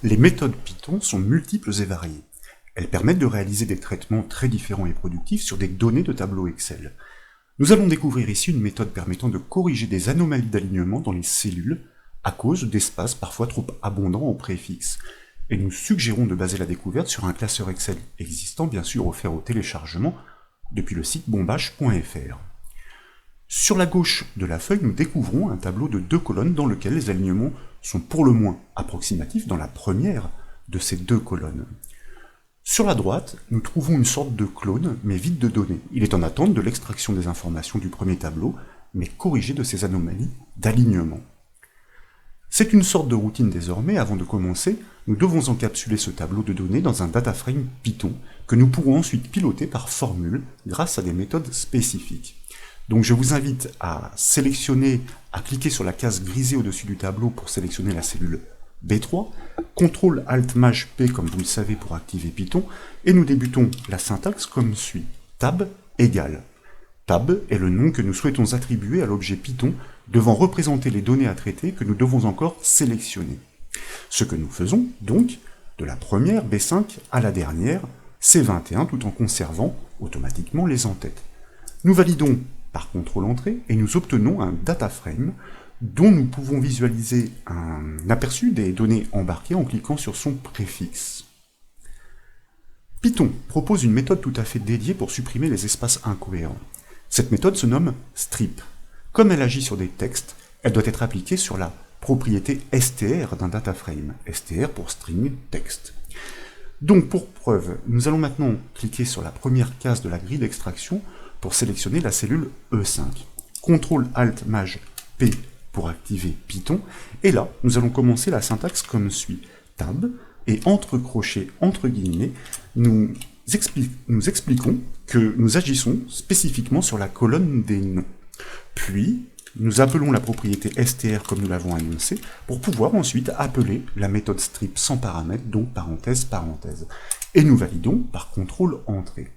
Les méthodes Python sont multiples et variées. Elles permettent de réaliser des traitements très différents et productifs sur des données de tableaux Excel. Nous allons découvrir ici une méthode permettant de corriger des anomalies d'alignement dans les cellules à cause d'espaces parfois trop abondants en préfixes. Et nous suggérons de baser la découverte sur un classeur Excel existant, bien sûr offert au téléchargement depuis le site bombache.fr. Sur la gauche de la feuille, nous découvrons un tableau de 2 colonnes dans lequel les alignements sont pour le moins approximatifs dans la première de ces 2 colonnes. Sur la droite, nous trouvons une sorte de clone, mais vide de données. Il est en attente de l'extraction des informations du premier tableau, mais corrigé de ces anomalies d'alignement. C'est une sorte de routine désormais. Avant de commencer, nous devons encapsuler ce tableau de données dans un dataframe Python, que nous pourrons ensuite piloter par formule grâce à des méthodes spécifiques. Donc je vous invite à cliquer sur la case grisée au-dessus du tableau pour sélectionner la cellule B3, CTRL-ALT-MAJ-P comme vous le savez pour activer Python, et nous débutons la syntaxe comme suit. Tab égale. Tab est le nom que nous souhaitons attribuer à l'objet Python devant représenter les données à traiter que nous devons encore sélectionner. Ce que nous faisons donc de la première B5 à la dernière C21 tout en conservant automatiquement les en-têtes. Nous validons par CTRL-Entrée et nous obtenons un dataframe dont nous pouvons visualiser un aperçu des données embarquées en cliquant sur son préfixe. Python propose une méthode tout à fait dédiée pour supprimer les espaces incohérents. Cette méthode se nomme strip. Comme elle agit sur des textes, elle doit être appliquée sur la propriété str d'un dataframe, str pour string text. Donc pour preuve, nous allons maintenant cliquer sur la première case de la grille d'extraction pour sélectionner la cellule E5. CTRL-ALT-MAJ-P pour activer Python, et là, nous allons commencer la syntaxe comme suit. Tab, et entre crochets, entre guillemets, nous expliquons que nous agissons spécifiquement sur la colonne des noms. Puis, nous appelons la propriété str comme nous l'avons annoncé, pour pouvoir ensuite appeler la méthode strip sans paramètre, donc parenthèse, parenthèse. Et nous validons par CTRL-Entrée.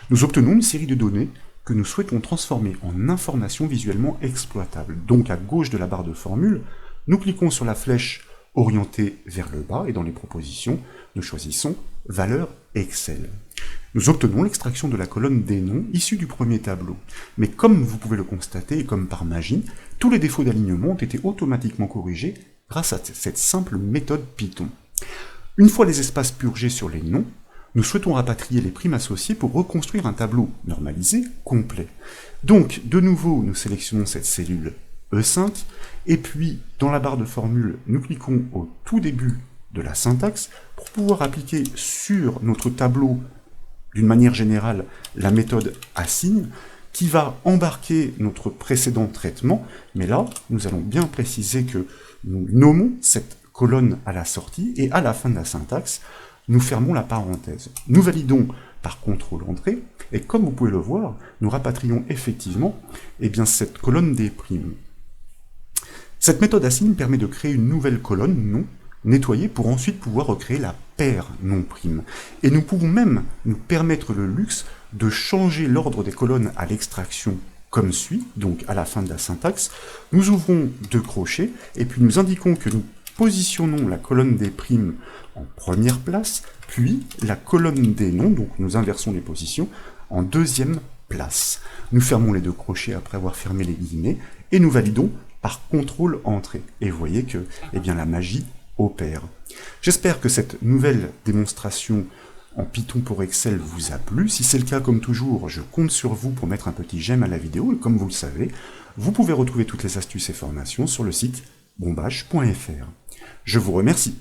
Nous obtenons une série de données que nous souhaitons transformer en informations visuellement exploitables. Donc à gauche de la barre de formule, nous cliquons sur la flèche orientée vers le bas et dans les propositions, nous choisissons Valeur Excel. Nous obtenons l'extraction de la colonne des noms issue du premier tableau. Mais comme vous pouvez le constater et comme par magie, tous les défauts d'alignement ont été automatiquement corrigés grâce à cette simple méthode Python. Une fois les espaces purgés sur les noms, nous souhaitons rapatrier les primes associées pour reconstruire un tableau normalisé complet. Donc, de nouveau, nous sélectionnons cette cellule E5, et puis, dans la barre de formule, nous cliquons au tout début de la syntaxe pour pouvoir appliquer sur notre tableau, d'une manière générale, la méthode assign, qui va embarquer notre précédent traitement, mais là, nous allons bien préciser que nous nommons cette colonne à la sortie, et à la fin de la syntaxe, nous fermons la parenthèse. Nous validons par CTRL-Entrée, et comme vous pouvez le voir, nous rapatrions effectivement cette colonne des primes. Cette méthode assign permet de créer une nouvelle colonne nom nettoyée pour ensuite pouvoir recréer la paire nom prime. Et nous pouvons même nous permettre le luxe de changer l'ordre des colonnes à l'extraction comme suit, donc à la fin de la syntaxe. Nous ouvrons 2 crochets, et puis nous indiquons que nous positionnons la colonne des primes en première place, puis la colonne des noms, donc nous inversons les positions, en deuxième place. Nous fermons les 2 crochets après avoir fermé les guillemets, et nous validons par CTRL-Entrée. Et vous voyez que la magie opère. J'espère que cette nouvelle démonstration en Python pour Excel vous a plu. Si c'est le cas, comme toujours, je compte sur vous pour mettre un petit j'aime à la vidéo, et comme vous le savez, vous pouvez retrouver toutes les astuces et formations sur le site bombache.fr. Je vous remercie.